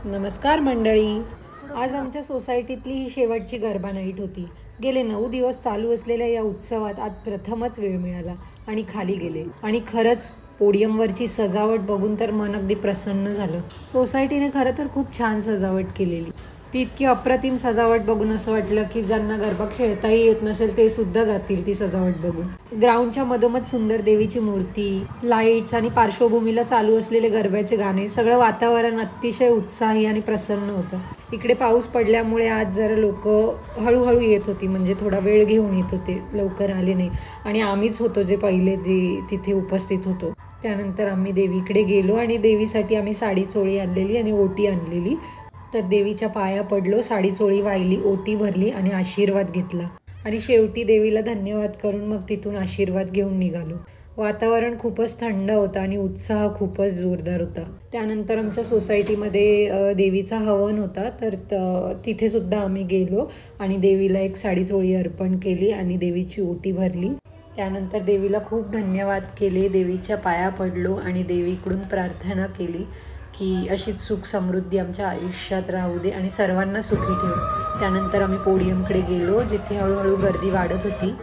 नमस्कार मंडळी. आज आमच्या सोसायटीतली ही शेवटची गरबा नाईट होती. गेले 9 दिवस चालू असलेल्या या उत्सवात आज प्रथमच वेळ मिळाला आणि खाली गेले. आणि खरंच पोडियमवरची सजावट बघून तर मन अगदी प्रसन्न झालं. सोसायटीने खरं तर खूप छान सजावट केलेली. ती इतकी अप्रतिम सजावट बघून असं वाटलं की ज्यांना गरबा खेळताही येत नसेल ते सुद्धा जातील ती सजावट बघून. ग्राउंडच्या मधोमध सुंदर देवीची मूर्ती, लाईट्स आणि पार्श्वभूमीला चालू असलेले गरब्याचे गाणे, सगळं वातावरण अतिशय उत्साही आणि प्रसन्न होतं. इकडे पाऊस पडल्यामुळे आज जरा लोक हळूहळू येत होती, म्हणजे थोडा वेळ घेऊन येत होते, लवकर आले नाही. आणि आम्हीच होतो जे पहिले जे तिथे उपस्थित होतो. त्यानंतर आम्ही देवीकडे गेलो आणि देवीसाठी आम्ही साडी चोळी आणलेली आणि ओटी आणलेली. तर देवीच्या पाया पडलो, साडी चोळी वाहिली, ओटी भरली आणि आशीर्वाद घेतला. आणि शेवटी देवीला धन्यवाद करून मग तिथून आशीर्वाद घेऊन निघालो. वातावरण खूपच थंड होतं आणि उत्साह खूपच जोरदार होता. त्यानंतर आमच्या सोसायटीमध्ये देवीचा हवन होता, तर तिथे सुद्धा आम्ही गेलो आणि देवीला एक साडी चोळी अर्पण केली आणि देवीची ओटी भरली. त्यानंतर देवीला खूप धन्यवाद केले, देवीच्या पाया पडलो आणि देवीकडून प्रार्थना केली की अशीच सुख समृद्धी आमच्या आयुष्यात राहू दे आणि सर्वांना सुखी ठेव. त्यानंतर आम्ही पोडियमकडे गेलो, जिथे हळूहळू गर्दी वाढत होती.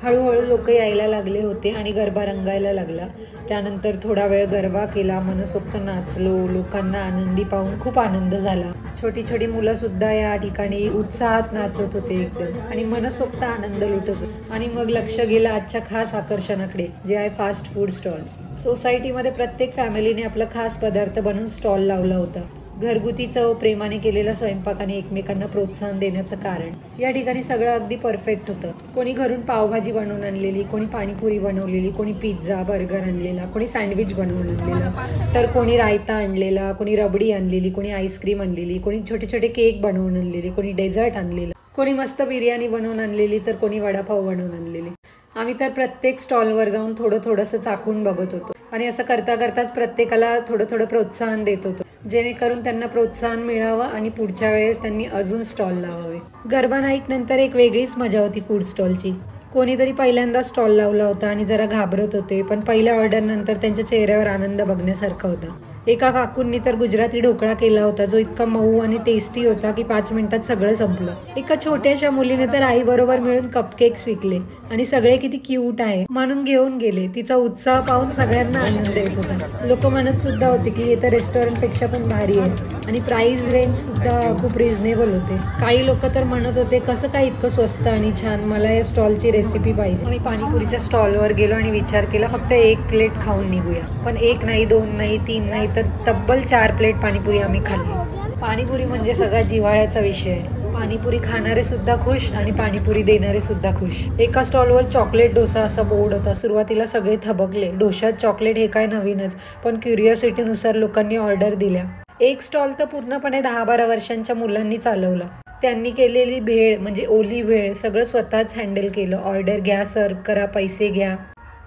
हळूहळू लोक यायला लागले होते आणि गरबा रंगायला लागला. त्यानंतर थोडा वेळ गरबा केला, मनसोक्त नाचलो. लोकांना आनंदी पाहून खूप आनंद झाला. छोटी छोटी मुलं सुद्धा या ठिकाणी उत्साहात नाचत होते एकदम आणि मनसोक्त आनंद लुटत होते. आणि मग लक्ष गेलं आजच्या खास आकर्षणाकडे, जे आहे फास्ट फूड स्टॉल. सोसायटीमध्ये प्रत्येक फॅमिलीने आपला खास पदार्थ बनवून स्टॉल लावला होता. घरगुती चव, प्रेमाने केलेला स्वयंपाक आणि एकमेकांना प्रोत्साहन देण्याचं कारण. या ठिकाणी सगळं अगदी परफेक्ट होतं. कोणी घरून पावभाजी बनवून आणलेली, कोणी पाणीपुरी बनवलेली, कोणी पिझ्झा बर्गर आणलेला, कोणी सँडविच बनवून आणलेला, तर कोणी रायता आणलेला, कोणी रबडी आणलेली, कोणी आईस्क्रीम आणलेली, कोणी छोटे छोटे केक बनवून आणलेले, कोणी डेझर्ट आणलेलं, कोणी मस्त बिर्याणी बनवून आणलेली, तर कोणी वडापाव बनवून आणलेले. आम्ही तर प्रत्येक स्टॉलवर जाऊन थोडंसं चाखून बघत होतो आणि असं करता करताच प्रत्येकाला थोडं प्रोत्साहन देत होतो, जेणेकरून त्यांना प्रोत्साहन मिळावं आणि पुढच्या वेळेस त्यांनी अजून स्टॉल लावावे. गरबा नाईट नंतर एक वेगळीच मजा होती फूड स्टॉलची. कोणीतरी पहिल्यांदा स्टॉल लावला होता आणि जरा घाबरत होते, पण पहिल्या ऑर्डर नंतर त्यांच्या चेहऱ्यावर आनंद बघण्यासारखा होता. एका काकूंनी तर गुजराती ढोकळा केला होता, जो इतका मऊ आणि टेस्टी होता की 5 मिनिटात सगळं संपलं. एका छोट्याशा मुलीने तर आई बरोबर मिळून कपकेक्स विकले आणि सगळे किती क्यूट आहे म्हणून घेऊन गेले. तिचा उत्साह पाहून सगळ्यांना आनंद येत होता. लोक म्हणत सुद्धा होते की हे तर रेस्टॉरंट पेक्षा पण भारी आहे आणि प्राइस रेंज सुद्धा खूप रिझनेबल होते. काही लोक तर म्हणत होते कसं काय इतकं स्वस्त आणि छान, मला या स्टॉलची रेसिपी पाहिजे. आम्ही पाणीपुरीच्या स्टॉलवर गेलो आणि विचार केला फक्त 1 प्लेट खाऊन निघूया. पण 1 नाही, 2 नाही, 3 नाही, तर तब्बल 4 प्लेट पाणीपुरी आम्ही खाल्ली. पाणीपुरी म्हणजे सगळा जिव्हाळ्याचा विषय आहे. पाणीपुरी खाणारे सुद्धा खुश आणि पाणीपुरी देणारे सुद्धा खुश. एका स्टॉलवर चॉकलेट डोसा असा बोर्ड होता. सुरुवातीला सगळे थबकले, डोशात चॉकलेट हे काय नवीनच, पण क्युरिओसिटीनुसार लोकांनी ऑर्डर दिल्या. एक स्टॉल तर पूर्णपणे 10-12 वर्षांच्या मुलांनी चालवला. त्यांनी केलेली भेळ म्हणजे ओली भेळ सगळं स्वतःच हँडल केलं. ऑर्डर घ्या, सर्व करा, पैसे घ्या.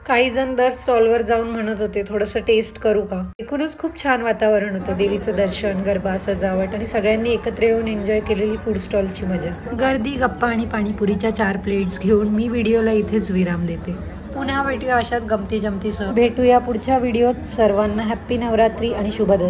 काही जण दर स्टॉलवर जाऊन म्हणत होते थोडंसं टेस्ट करू का. एकूणच खूप छान वातावरण होतं. देवीचं दर्शन, गरबा, सजावट आणि सगळ्यांनी एकत्र येऊन एन्जॉय केलेली फूड स्टॉलची मजा. गर्दी, गप्पा आणि पाणीपुरीच्या 4 प्लेट्स घेऊन मी व्हिडिओला इथेच विराम देते. पुन्हा भेटूया अशाच गमती जमतीसह. भेटूया पुढच्या व्हिडिओत. सर्वांना हॅप्पी नवरात्री आणि शुभ दसरा.